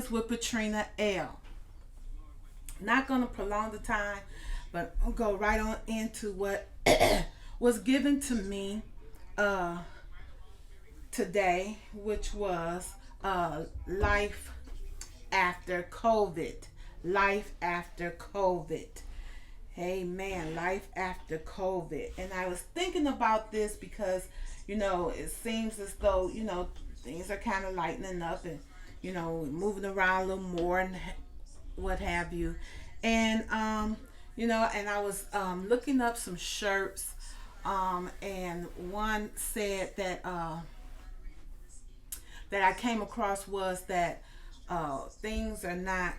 Moments with Patrina L. Not going to prolong the time, but I'll go right on into what was given to me uh, today, which was life after COVID. Life after COVID. Amen. Life after COVID. And I was thinking about this because, it seems as though, things are kind of lightening up and, moving around a little more and what have you. And, and I was looking up some shirts, and one said that I came across was that things are not,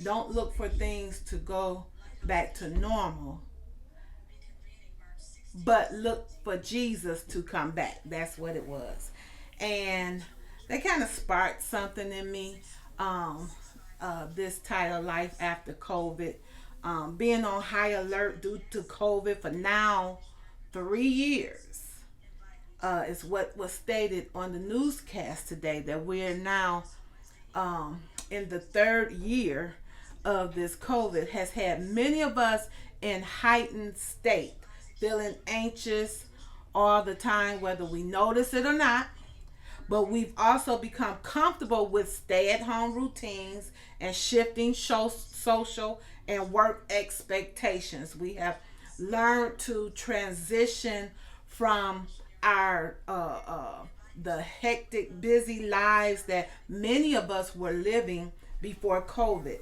don't look for things to go back to normal, but look for Jesus to come back. That's what it was. And they kind of sparked something in me. Um, this title, Life After COVID, being on high alert due to COVID for now 3 years. Is what was stated on the newscast today that we are now in the third year of this COVID has had many of us in heightened state, feeling anxious all the time, whether we notice it or not. But we've also become comfortable with stay at home routines and shifting social and work expectations. We have learned to transition from our the hectic, busy lives that many of us were living before COVID.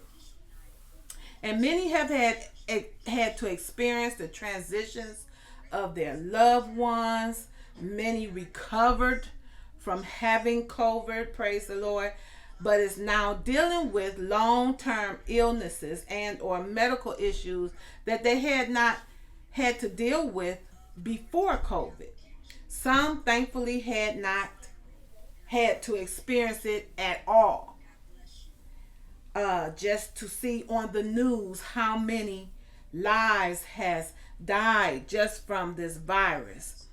And many have had to experience the transitions of their loved ones. Many recovered from having COVID, praise the Lord, but is now dealing with long-term illnesses and or medical issues that they had not had to deal with before COVID. Some thankfully had not had to experience it at all. Just to see on the news how many lives has died just from this virus.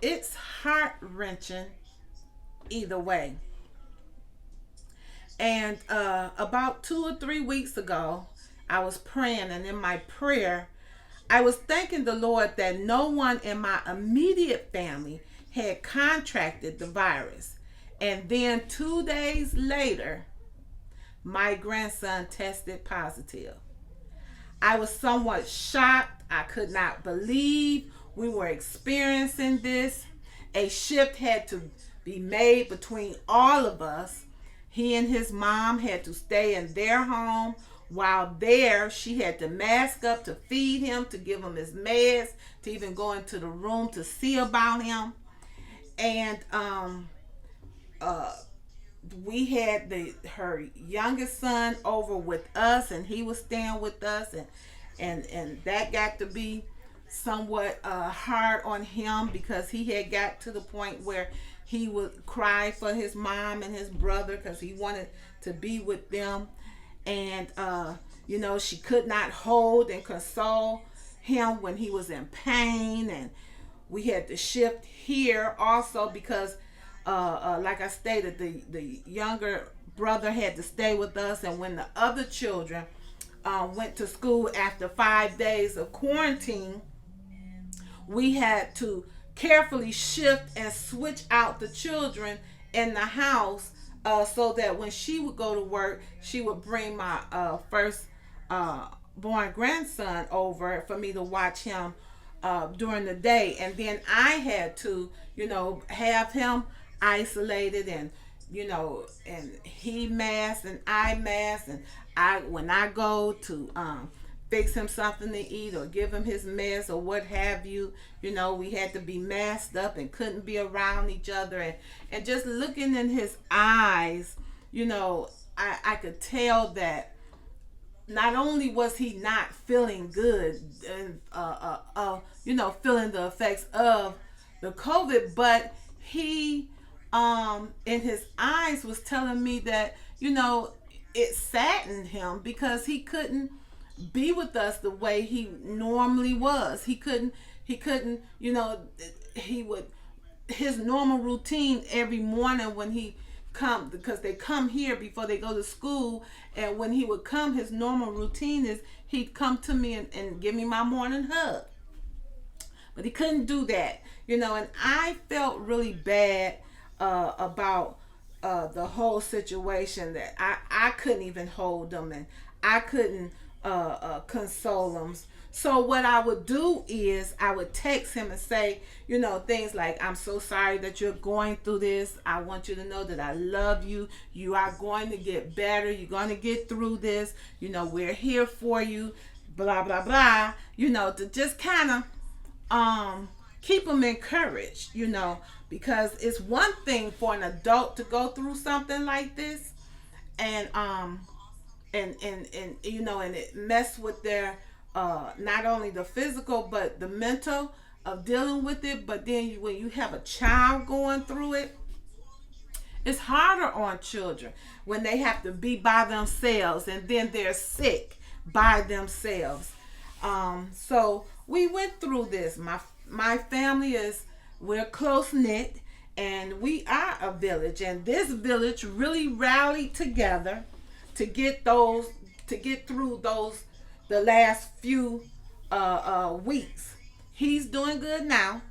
It's heart wrenching either way. And about 2 or 3 weeks ago, I was praying, and in my prayer, I was thanking the Lord that no one in my immediate family had contracted the virus. And then 2 days later, my grandson tested positive. I was somewhat shocked. I could not believe we were experiencing this. A shift had to be made between all of us. He and his mom had to stay in their home. While there, she had to mask up to feed him, to give him his meds, to even go into the room to see about him. And uh, we had her youngest son over with us, and he was staying with us, and that got to be somewhat hard on him because he had got to the point where he would cry for his mom and his brother because he wanted to be with them. And she could not hold and console him when he was in pain. And we had to shift here also because like I stated, the younger brother had to stay with us, and when the other children went to school after 5 days of quarantine, we had to carefully shift and switch out the children in the house, so that when she would go to work, she would bring my first born grandson over for me to watch him during the day. And then I had to, have him isolated, and and he masked and I masked, and when I go to fix him something to eat or give him his meds or what have you, we had to be masked up and couldn't be around each other. And just looking in his eyes, I could tell that not only was he not feeling good and feeling the effects of the COVID, but he in his eyes was telling me that it saddened him because he couldn't be with us the way he normally was. He couldn't he would, his normal routine every morning when he come, because they come here before they go to school. And when he would come, his normal routine is he'd come to me and give me my morning hug. But he couldn't do that, and I felt really bad about the whole situation, that I couldn't even hold them, and I couldn't console them. So what I would do is I would text him and say, things like, I'm so sorry that you're going through this. I want you to know that I love you. You are going to get better. You're going to get through this. We're here for you. Blah, blah, blah. To just kind of keep them encouraged, because it's one thing for an adult to go through something like this, and and it mess with their not only the physical but the mental of dealing with it. But then when you have a child going through it, it's harder on children when they have to be by themselves and then they're sick by themselves. So we went through this. My family we're close knit, and we are a village, and this village really rallied together to get through the last few weeks. He's doing good now,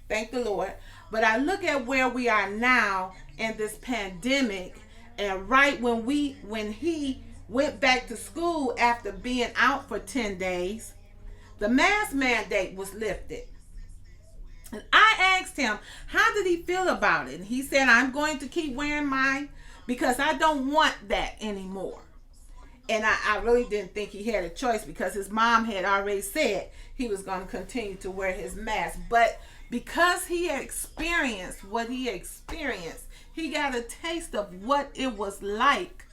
thank the Lord. But I look at where we are now in this pandemic, and right when he went back to school after being out for 10 days, the mask mandate was lifted. And I asked him, how did he feel about it? And he said, I'm going to keep wearing mine because I don't want that anymore. And I really didn't think he had a choice, because his mom had already said he was going to continue to wear his mask. But because he had experienced what he experienced, he got a taste of what it was like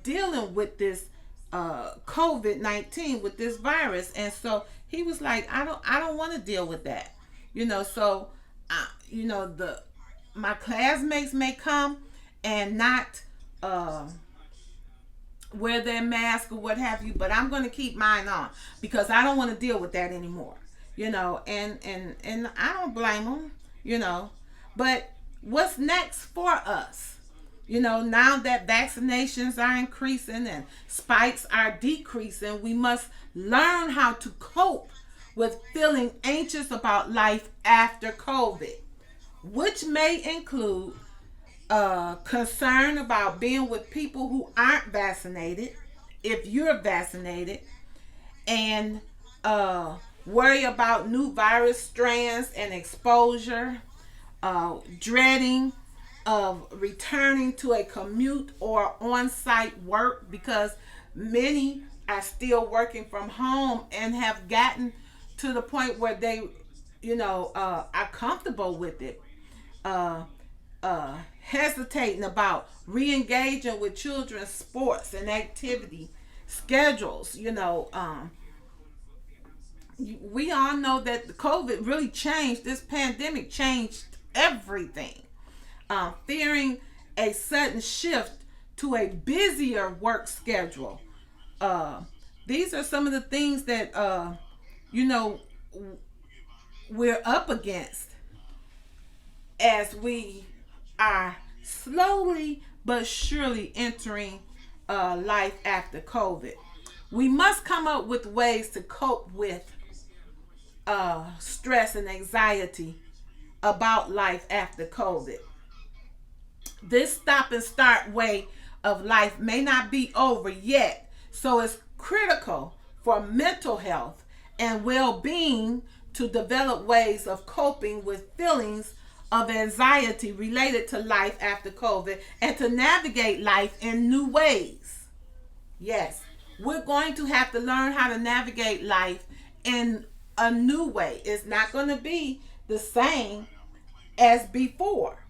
dealing with this COVID-19, with this virus. And so he was like, I don't want to deal with that. So my classmates may come and not wear their mask or what have you, but I'm going to keep mine on because I don't want to deal with that anymore. And I don't blame them. But what's next for us? Now that vaccinations are increasing and spikes are decreasing, we must learn how to cope with feeling anxious about life after COVID, which may include concern about being with people who aren't vaccinated, if you're vaccinated, and worry about new virus strands and exposure, dreading of returning to a commute or on-site work, because many are still working from home and have gotten to the point where they are comfortable with it. Hesitating about re-engaging with children's sports and activity schedules. We all know that the COVID really changed, this pandemic changed everything. Fearing a sudden shift to a busier work schedule. These are some of the things that we're up against as we are slowly but surely entering life after COVID. We must come up with ways to cope with stress and anxiety about life after COVID. This stop and start way of life may not be over yet, so it's critical for mental health and well-being to develop ways of coping with feelings of anxiety related to life after COVID, and to navigate life in new ways. Yes, we're going to have to learn how to navigate life in a new way. It's not going to be the same as before.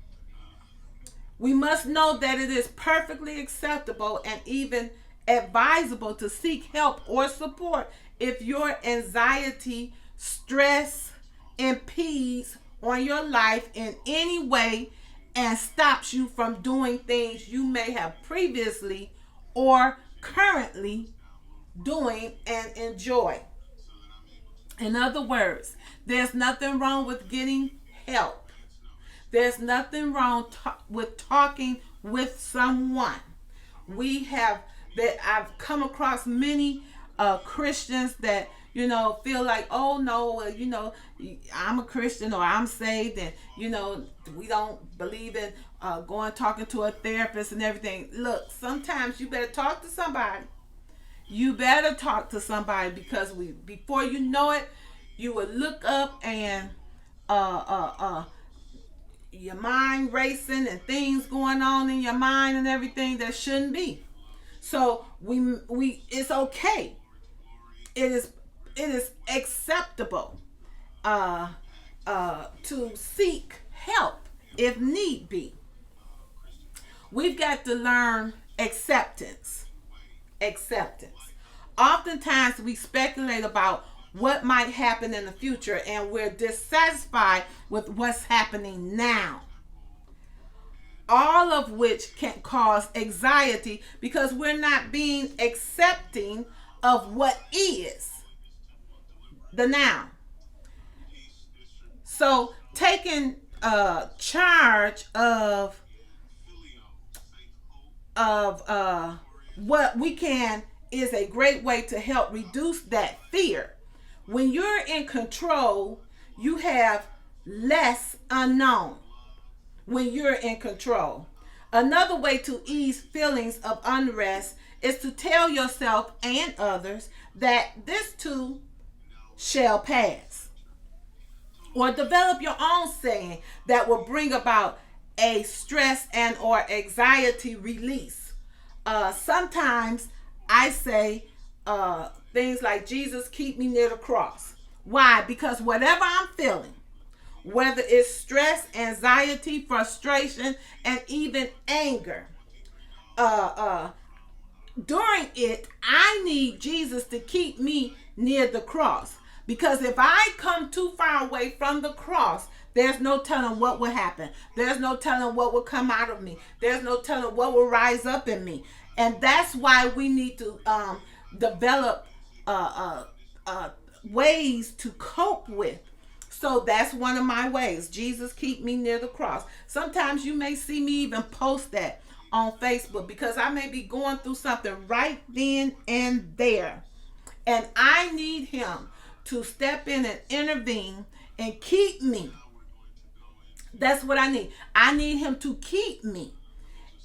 We must know that it is perfectly acceptable and even advisable to seek help or support if your anxiety, stress impedes on your life in any way and stops you from doing things you may have previously or currently doing and enjoy. In other words, there's nothing wrong with getting help. There's nothing wrong with talking with someone. We have that I've come across many Christians that feel like, oh no, I'm a Christian or I'm saved, and we don't believe in going talking to a therapist and everything. Look, sometimes you better talk to somebody. You better talk to somebody, because before you know it, you will look up and your mind racing and things going on in your mind and everything that shouldn't be. So we it's okay. It is acceptable to seek help if need be. We've got to learn acceptance. Acceptance. Oftentimes we speculate about what might happen in the future, and we're dissatisfied with what's happening now. All of which can cause anxiety because we're not being accepting of what is the now. So taking charge of what we can is a great way to help reduce that fear. When you're in control, you have less unknown. When you're in control, another way to ease feelings of unrest is to tell yourself and others that this too shall pass, or develop your own saying that will bring about a stress and or anxiety release. Sometimes I say things like, Jesus, keep me near the cross. Why? Because whatever I'm feeling, whether it's stress, anxiety, frustration, and even anger, during it, I need Jesus to keep me near the cross. Because if I come too far away from the cross, there's no telling what will happen. There's no telling what will come out of me. There's no telling what will rise up in me. And that's why we need to develop ways to cope with. So that's one of my ways. Jesus, keep me near the cross. Sometimes you may see me even post that on Facebook, because I may be going through something right then and there. And I need him to step in and intervene and keep me. That's what I need. I need him to keep me.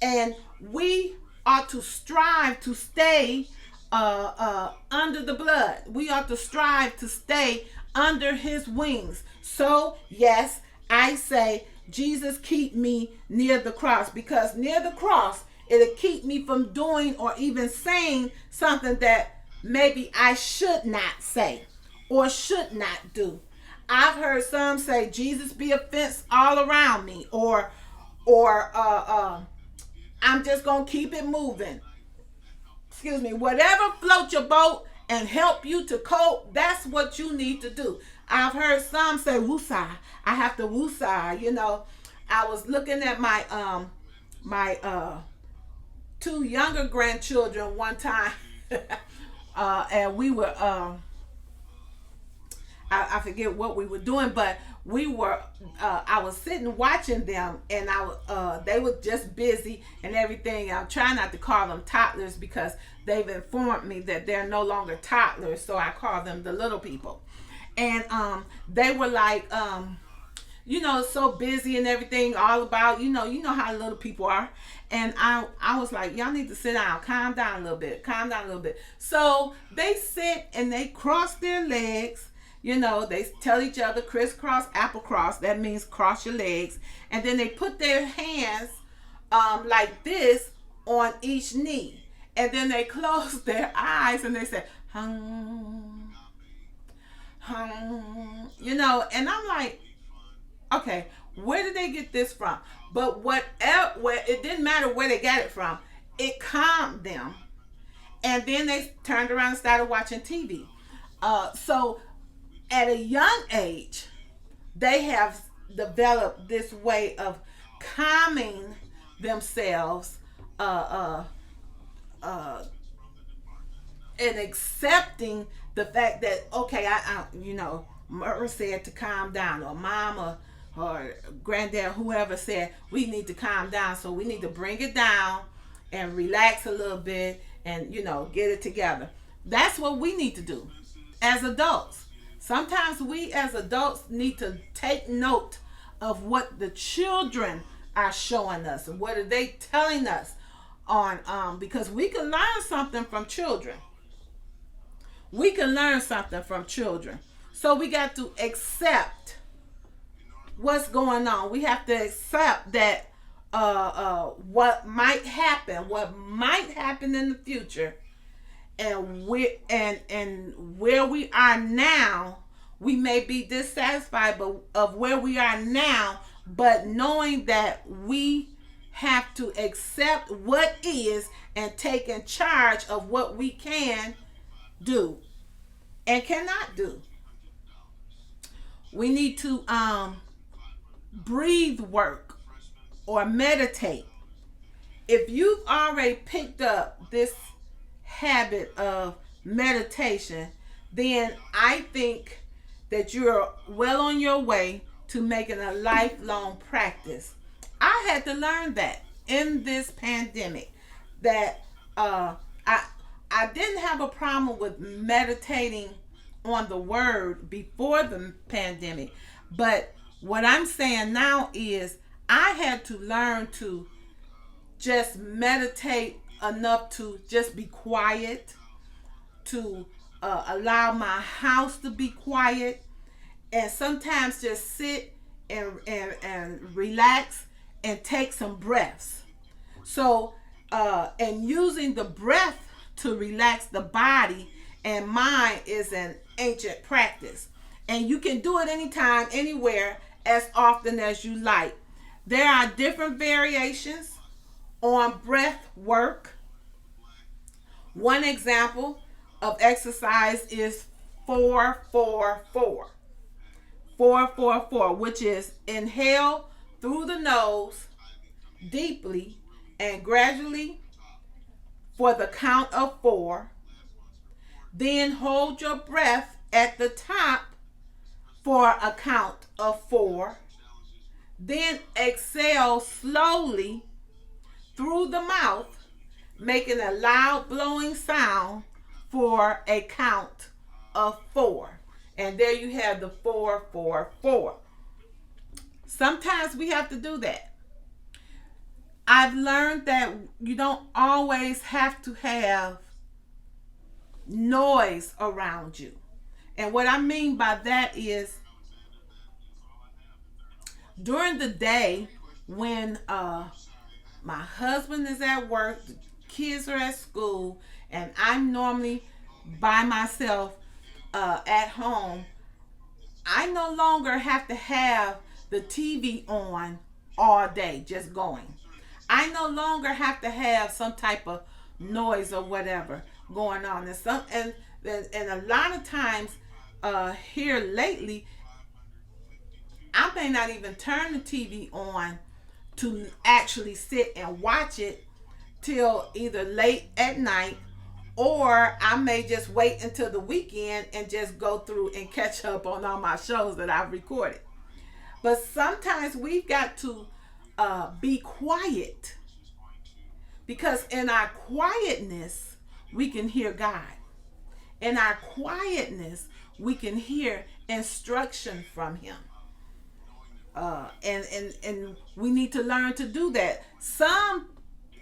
And we ought to strive to stay under the blood. We ought to strive to stay under his wings. So, yes, I say, Jesus, keep me near the cross, because near the cross, it'll keep me from doing or even saying something that maybe I should not say or should not do. I've heard some say, Jesus, be a fence all around me, or I'm just gonna keep it moving. Excuse me. Whatever floats your boat and help you to cope, that's what you need to do. I've heard some say, woosah, I have to woosah. I was looking at my two younger grandchildren one time, and we were I forget what we were doing, but we were I was sitting watching them, and they were just busy and everything. I'm trying not to call them toddlers, because they've informed me that they're no longer toddlers, so I call them the little people. And they were like, so busy and everything, all about, how little people are. And I was like, y'all need to sit down, calm down a little bit. So they sit and they cross their legs. They tell each other crisscross, apple cross. That means cross your legs. And then they put their hands like this on each knee. And then they close their eyes and they say, hum, hum. And I'm like, okay, where did they get this from? But it didn't matter where they got it from. It calmed them. And then they turned around and started watching TV. So at a young age, they have developed this way of calming themselves and accepting the fact that, okay, Murph said to calm down, or Mama, or granddad, whoever said we need to calm down. So we need to bring it down and relax a little bit and, get it together. That's what we need to do as adults. Sometimes we as adults need to take note of what the children are showing us and what are they telling us on because we can learn something from children. We can learn something from children. So we got to accept what's going on. We have to accept that what might happen in the future, and where we are now, we may be dissatisfied but of where we are now, but knowing that we have to accept what is and take in charge of what we can do and cannot do. We need to breathe work or meditate. If you've already picked up this habit of meditation, then I think that you're well on your way to making a lifelong practice. I had to learn that in this pandemic that I didn't have a problem with meditating on the word before the pandemic, but what I'm saying now is I had to learn to just meditate enough to just be quiet, to allow my house to be quiet, and sometimes just sit and relax and take some breaths. So, and using the breath to relax the body and mind is an ancient practice. And you can do it anytime, anywhere, as often as you like. There are different variations on breath work. One example of exercise is 4-4-4. 4-4-4, which is inhale through the nose deeply and gradually for the count of 4. Then hold your breath at the top for a count of 4. Then exhale slowly through the mouth, making a loud blowing sound for a count of 4. And there you have the 4-4-4. Sometimes we have to do that. I've learned that you don't always have to have noise around you. And what I mean by that is during the day when my husband is at work, the kids are at school, and I'm normally by myself at home, I no longer have to have the TV on all day just going. I no longer have to have some type of noise or whatever going on. And a lot of times here lately, I may not even turn the TV on to actually sit and watch it till either late at night, or I may just wait until the weekend and just go through and catch up on all my shows that I've recorded. But sometimes we've got to be quiet, because in our quietness we can hear God. In our quietness we can hear instruction from Him. And we need to learn to do that. Some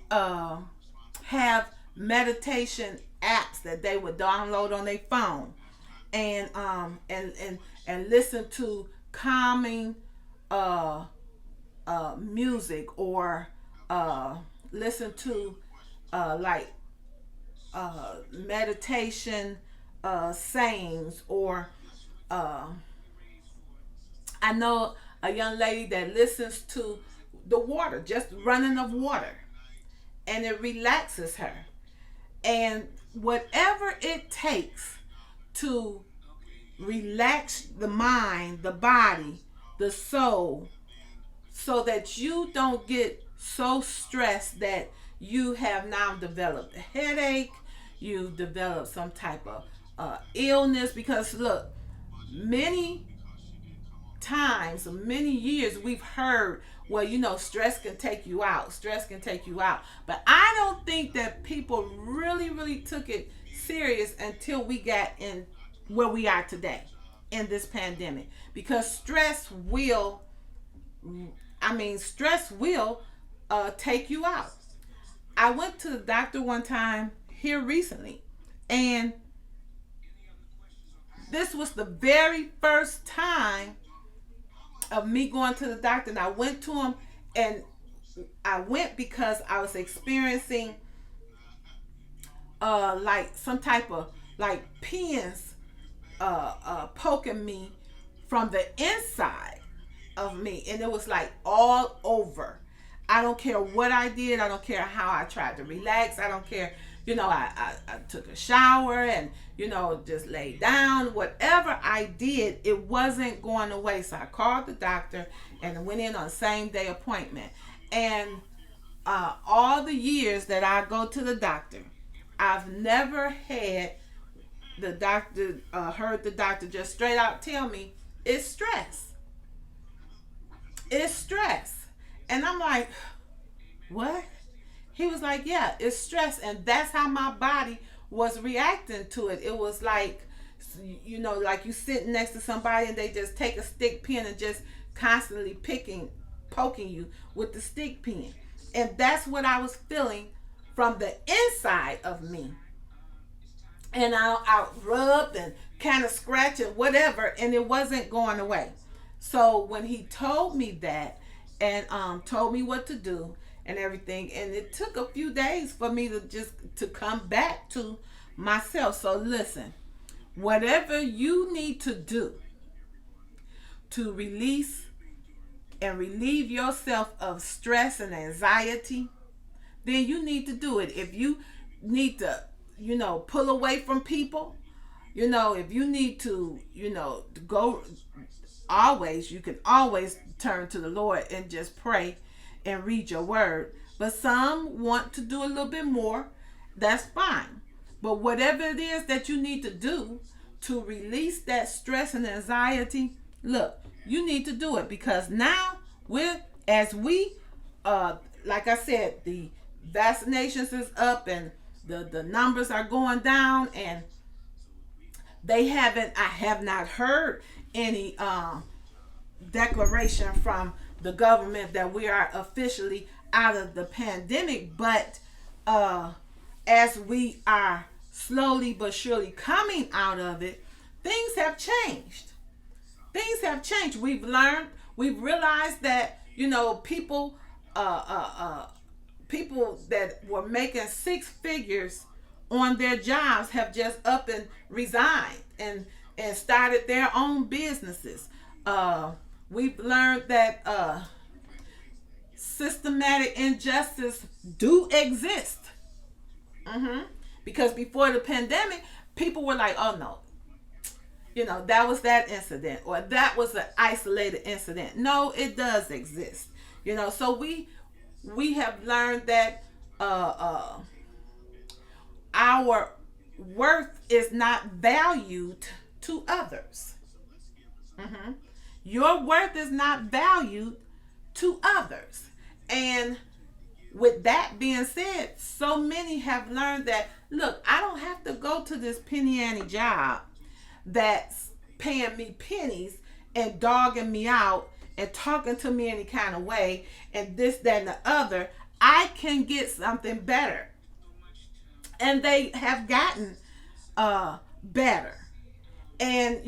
have meditation apps that they would download on their phone, and listen to calming music, or listen to like meditation sayings, or I know a young lady that listens to the water, just running of water, and it relaxes her. And whatever it takes to relax the mind, the body, the soul, so that you don't get so stressed that you have now developed a headache, you've developed some type of illness. Because look, many times, many years, we've heard, well, stress can take you out. Stress can take you out. But I don't think that people really, really took it serious until we got in where we are today in this pandemic. Because stress will take you out. I went to the doctor one time here recently, and this was the very first time of me going to the doctor. And I went to him, and I went because I was experiencing like some type of like pins poking me from the inside of me, and it was like all over. I don't care what I did. I don't care how I tried to relax. I don't care. I took a shower and, just laid down. Whatever I did, it wasn't going away. So I called the doctor and went in on the same day appointment. And all the years that I go to the doctor, I've never had heard the doctor just straight out tell me it's stress. It's stress. And I'm like, what? He was like, yeah, it's stress. And that's how my body was reacting to it. It was like, like you sitting next to somebody and they just take a stick pin and just constantly poking you with the stick pin. And that's what I was feeling from the inside of me. And I rubbed and kind of scratched and whatever, and it wasn't going away. So when he told me that, and told me what to do and everything, and it took a few days for me to come back to myself. So listen, whatever you need to do to release and relieve yourself of stress and anxiety, then you need to do it. If you need to, pull away from people, if you need to, go, you can always turn to the Lord and just pray and read your word. But some want to do a little bit more. That's fine. But whatever it is that you need to do to release that stress and anxiety, look, you need to do it, because now like I said, the vaccinations is up and the numbers are going down, and I have not heard any declaration from the government that we are officially out of the pandemic. But as we are slowly but surely coming out of it, things have changed. We've realized that, people that were making six figures on their jobs have just up and resigned and started their own businesses. We've learned that systematic injustice do exist. Because before the pandemic, people were like, oh no, that was that incident, or that was an isolated incident. No, it does exist. So we have learned that our worth is not valued to others. Your worth is not valued to others. And with that being said, so many have learned that, look, I don't have to go to this penny ante job that's paying me pennies and dogging me out and talking to me any kind of way and this, that, and the other. I can get something better. And they have gotten better. And,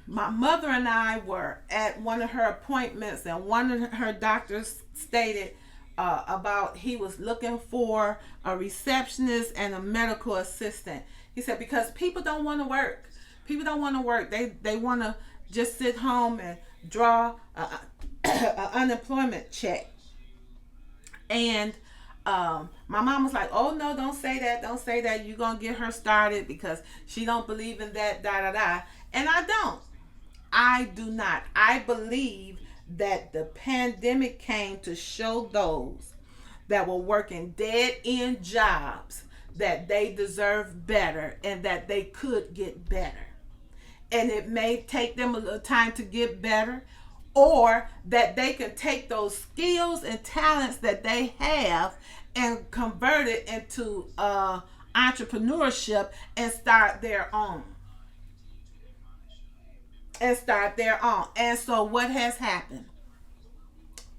my mother and I were at one of her appointments, and one of her doctors stated about he was looking for a receptionist and a medical assistant. He said, because people don't want to work. They want to just sit home and draw an unemployment check. And my mom was like, oh no, don't say that. You're going to get her started because she don't believe in that, And I do not. I believe that the pandemic came to show those that were working dead end jobs that they deserve better and that they could get better. and it may take them a little time to get better, or that they can take those skills and talents that they have and convert it into entrepreneurship and start their own. And so what has happened?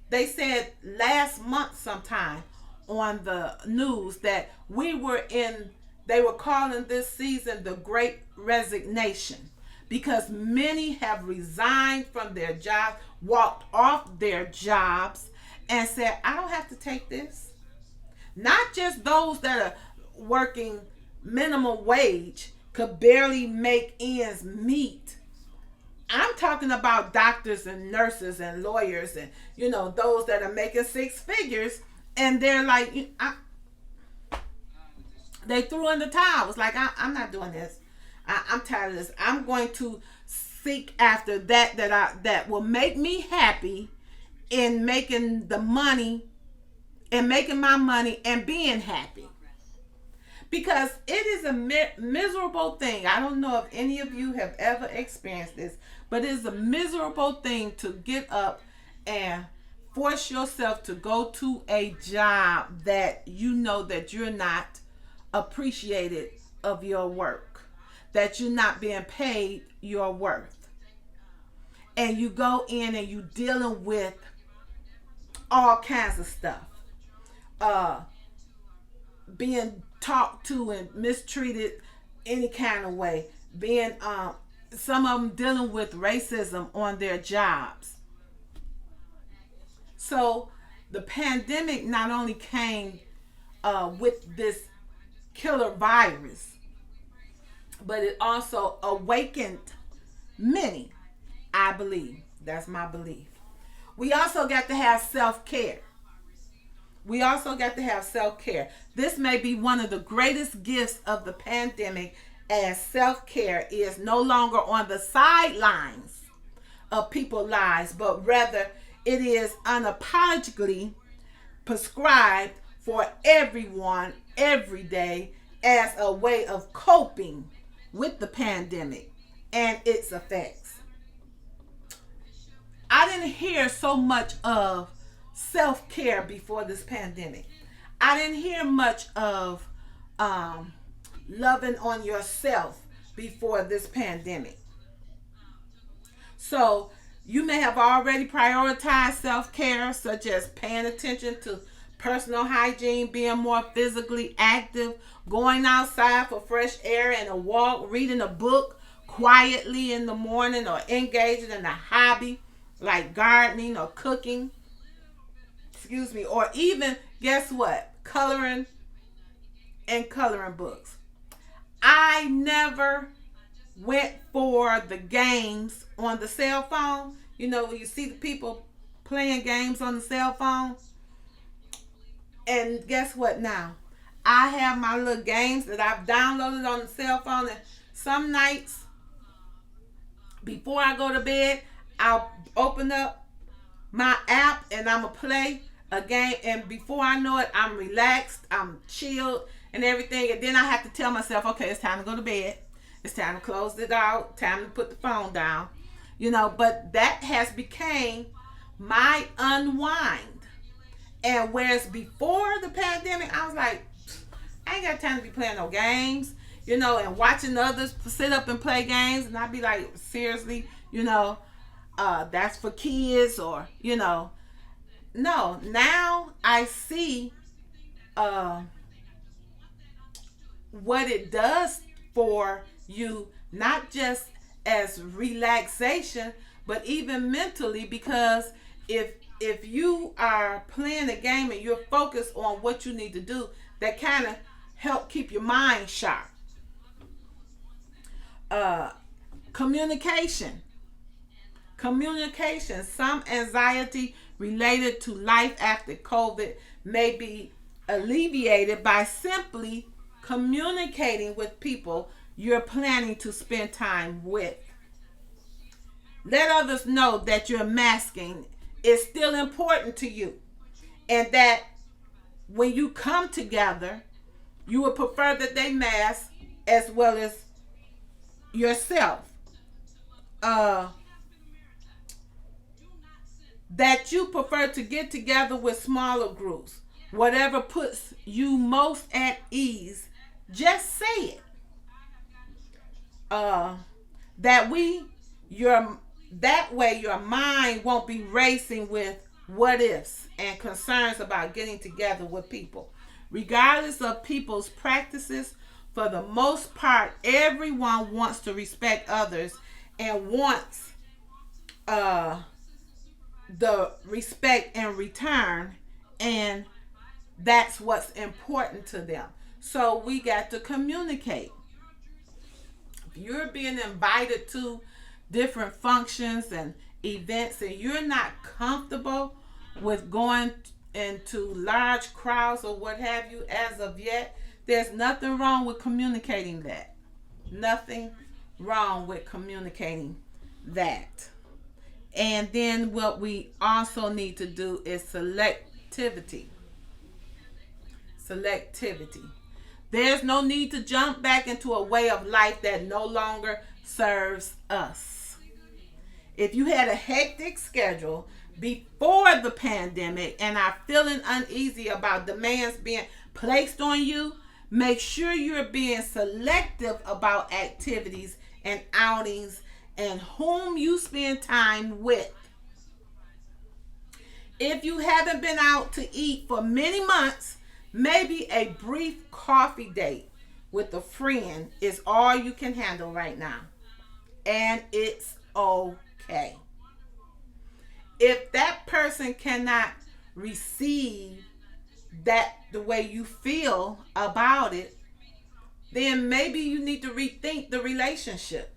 They said last month sometime on the news that they were calling this season the Great Resignation, because many have resigned from their jobs, walked off their jobs, and said, I don't have to take this. Not just those that are working minimum wage, could barely make ends meet. I'm talking about doctors and nurses and lawyers and, those that are making six figures, and they're like, they threw in the towel. It's like, I'm not doing this. I'm tired of this. I'm going to seek after that will make me happy in making the money and making my money and being happy. Because it is a miserable thing. I don't know if any of you have ever experienced this, but it is a miserable thing to get up and force yourself to go to a job that you know that you're not appreciated of your work, that you're not being paid your worth. And you go in and you dealing with all kinds of stuff. Being talked to and mistreated any kind of way. Being some of them dealing with racism on their jobs. So the pandemic not only came with this killer virus, but it also awakened many, I believe. That's my belief. We also got to have self-care. This may be one of the greatest gifts of the pandemic, as self-care is no longer on the sidelines of people's lives, but rather it is unapologetically prescribed for everyone every day as a way of coping with the pandemic and its effects. I didn't hear so much of self-care before this pandemic. I didn't hear much of loving on yourself before this pandemic. So you may have already prioritized self-care, such as paying attention to personal hygiene, being more physically active, going outside for fresh air and a walk, reading a book quietly in the morning, or engaging in a hobby like gardening or cooking. Or even, guess what? Coloring books. I never went for the games on the cell phone. When you see the people playing games on the cell phone. And guess what now? I have my little games that I've downloaded on the cell phone. And some nights, before I go to bed, I'll open up my app and I'm going to play a game. And before I know it, I'm relaxed, I'm chilled and everything. And then I have to tell myself, okay, it's time to go to bed. It's time to close it out. Time to put the phone down. But that has become my unwind. And whereas before the pandemic, I was like, I ain't got time to be playing no games, and watching others sit up and play games. And I'd be like, seriously, that's for kids, or, No, now I see what it does for you, not just as relaxation, but even mentally, because if you are playing a game and you're focused on what you need to do, that kind of help keep your mind sharp. Communication. Some anxiety related to life after COVID may be alleviated by simply communicating with people you're planning to spend time with. Let others know that your masking is still important to you, and that when you come together, you would prefer that they mask as well as yourself. uh, that you prefer to get together with smaller groups. Whatever puts you most at ease, just say it. Uh, that we your that way your mind won't be racing with what ifs and concerns about getting together with people. Regardless of people's practices, for the most part, everyone wants to respect others and wants uh, the respect in return, and that's what's important to them. So we got to communicate. If you're being invited to different functions and events and you're not comfortable with going into large crowds or what have you as of yet, there's nothing wrong with communicating that. Nothing wrong with communicating that. And then what we also need to do is selectivity. Selectivity. There's no need to jump back into a way of life that no longer serves us. If you had a hectic schedule before the pandemic and are feeling uneasy about demands being placed on you, make sure you're being selective about activities and outings and whom you spend time with. If you haven't been out to eat for many months, maybe a brief coffee date with a friend is all you can handle right now. And it's okay. If that person cannot receive that the way you feel about it, then maybe you need to rethink the relationship.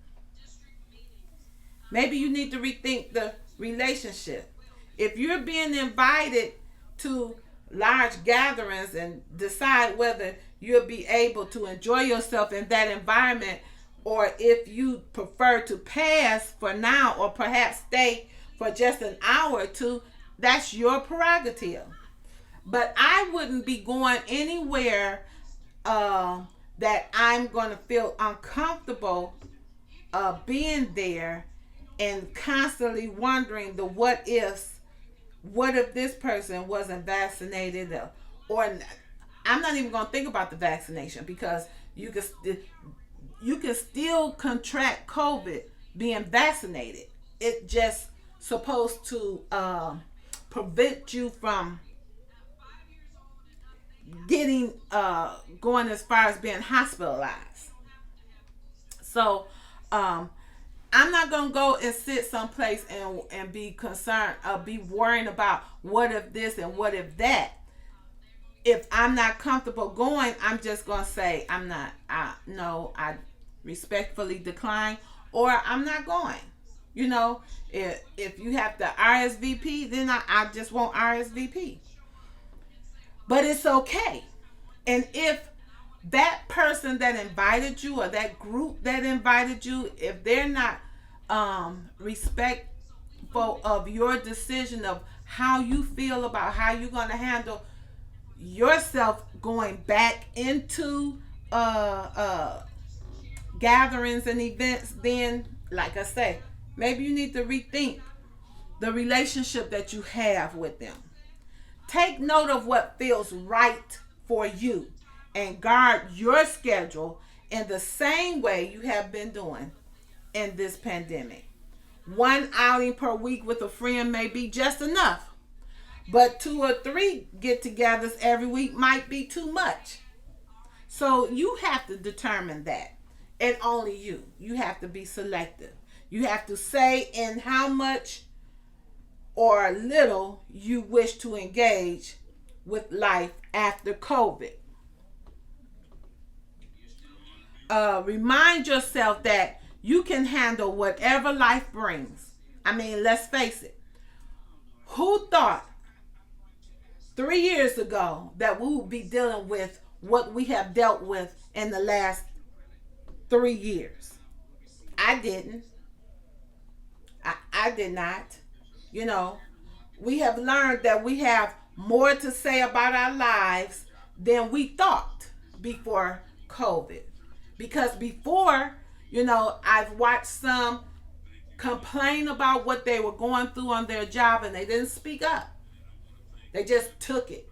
Maybe you need to rethink the relationship. If you're being invited to large gatherings and decide whether you'll be able to enjoy yourself in that environment or if you prefer to pass for now or perhaps stay for just an hour or two, that's your prerogative. But I wouldn't be going anywhere that I'm going to feel uncomfortable being there and constantly wondering the what ifs. What if this person wasn't vaccinated, or I'm not even going to think about the vaccination because you can still contract COVID being vaccinated. It just supposed to prevent you from getting going as far as being hospitalized. So I'm not gonna go and sit someplace and be concerned, be worrying about what if this and what if that. If I'm not comfortable going, I'm just gonna say I'm not. No, I respectfully decline, or I'm not going. You know, if you have to RSVP, then I just won't RSVP. But it's okay. And if that person that invited you or that group that invited you, if they're not respectful of your decision of how you feel about how you're going to handle yourself going back into gatherings and events, then like I say, maybe you need to rethink the relationship that you have with them. Take note of what feels right for you and guard your schedule in the same way you have been doing in this pandemic. One outing per week with a friend may be just enough, but 2 or 3 get togethers every week might be too much. So you have to determine that. And only you. You have to be selective. You have to say in how much or little you wish to engage with life after COVID. Remind yourself that you can handle whatever life brings. I mean, let's face it. Who thought 3 years ago that we would be dealing with what we have dealt with in the last 3 years? I didn't. I did not. You know, we have learned that we have more to say about our lives than we thought before COVID. Because before, I've watched some complain about what they were going through on their job, and they didn't speak up. They just took it,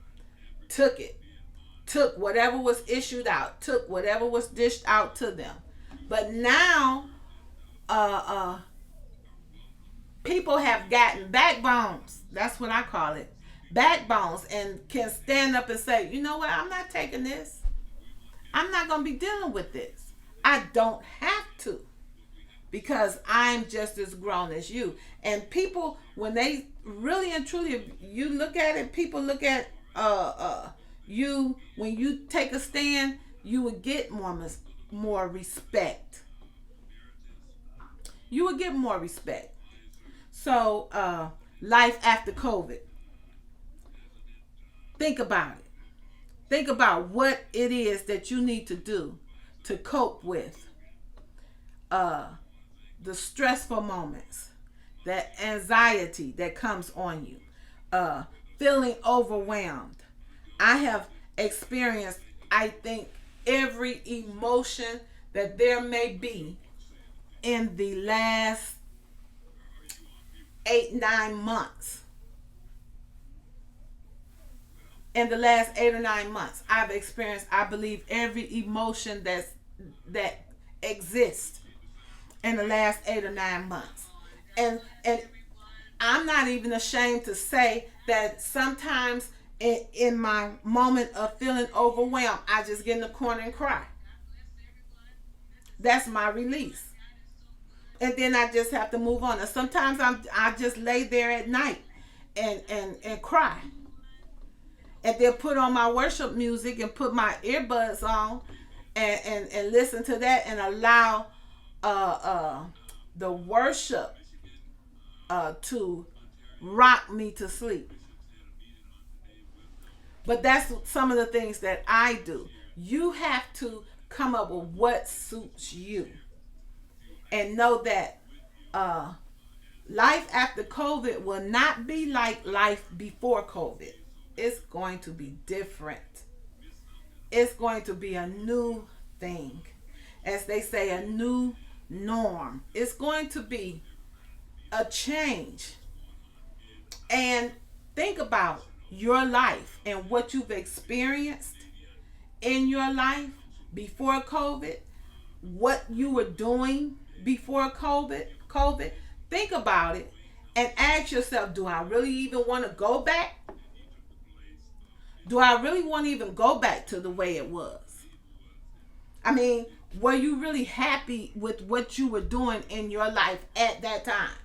took whatever was issued out, took whatever was dished out to them. But now, uh, people have gotten backbones. That's what I call it, backbones, and can stand up and say, you know what, I'm not taking this. I'm not going to be dealing with this. I don't have to, because I'm just as grown as you. And people, when they really and truly, you look at it, people look at you, when you take a stand, you would get more respect. You would get more respect. So, life after COVID. Think about it. Think about what it is that you need to do to cope with the stressful moments, that anxiety that comes on you, feeling overwhelmed. I have experienced, I think, every emotion that there may be in the last 8-9 months. In the last 8 or 9 months, I've experienced, I believe, every emotion that exists in the last 8 or 9 months. And I'm not even ashamed to say that sometimes in my moment of feeling overwhelmed, I just get in the corner and cry. That's my release. And then I just have to move on. And sometimes I just lay there at night and cry. And then put on my worship music and put my earbuds on and listen to that, and allow the worship to rock me to sleep. But that's some of the things that I do. You have to come up with what suits you, and know that life after COVID will not be like life before COVID. It's going to be different. It's going to be a new thing. As they say, a new norm. It's going to be a change. And think about your life and what you've experienced in your life before COVID, what you were doing before COVID. Think about it and ask yourself, do I really even want to go back? Do I really want to even go back to the way it was? I mean, were you really happy with what you were doing in your life at that time?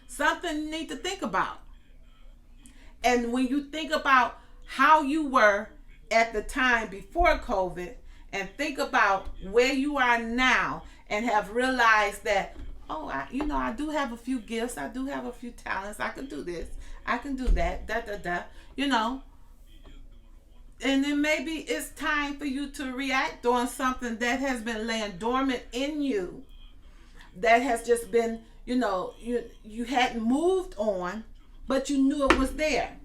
Something you need to think about. And when you think about how you were at the time before COVID, and think about where you are now, and have realized that, oh, I do have a few gifts. I do have a few talents. I can do this. I can do that. You know. And then maybe it's time for you to react on something that has been laying dormant in you, that has just been, you hadn't moved on, but you knew it was there.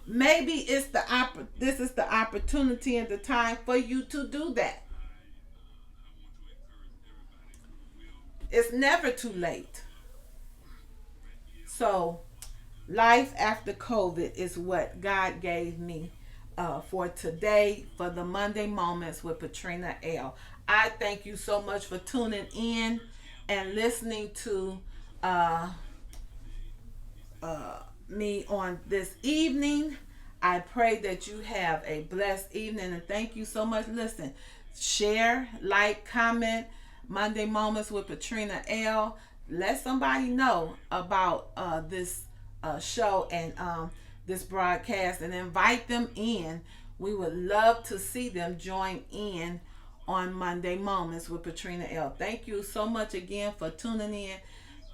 Maybe this is the opportunity and the time for you to do that. It's never too late. So, life after COVID is what God gave me for today, for the Monday Moments with Patrina L. I thank you so much for tuning in and listening to me on this evening. I pray that you have a blessed evening, and thank you so much. Listen, share, like, comment Monday Moments with Patrina L. Let somebody know about this show and this broadcast, and invite them in. We would love to see them join in on Monday Moments with Patrina L. Thank you so much again for tuning in.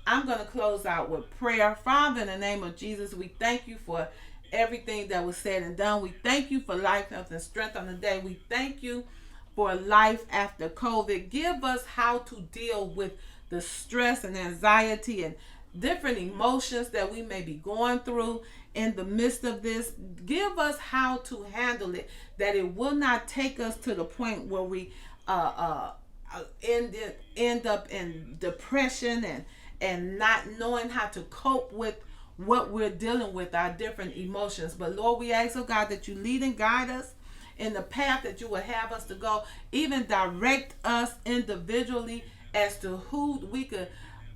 I'm going to close out with prayer. Father, in the name of Jesus, we thank you for everything that was said and done. We thank you for life, health, and strength on the day. We thank you for life after COVID. Give us how to deal with the stress and anxiety and different emotions that we may be going through in the midst of this. Give us how to handle it, that it will not take us to the point where we end up in depression and not knowing how to cope with what we're dealing with, our different emotions. But Lord, we ask, oh God, that you lead and guide us in the path that you would have us to go. Even direct us individually as to who we could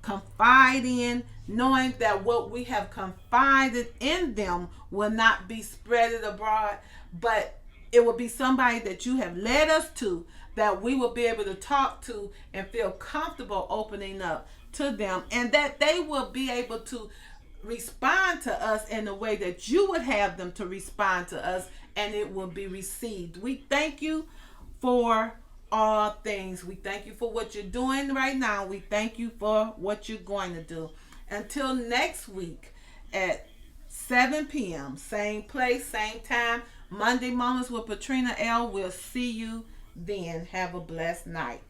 confide in, knowing that what we have confided in them will not be spreaded abroad, but it will be somebody that you have led us to, that we will be able to talk to and feel comfortable opening up to them, and that they will be able to respond to us in the way that you would have them to respond to us, and it will be received. We thank you for all things. We thank you for what you're doing right now. We thank you for what you're going to do. Until next week at 7 p.m., same place, same time, Monday Moments with Patrina L. We'll see you then. Have a blessed night.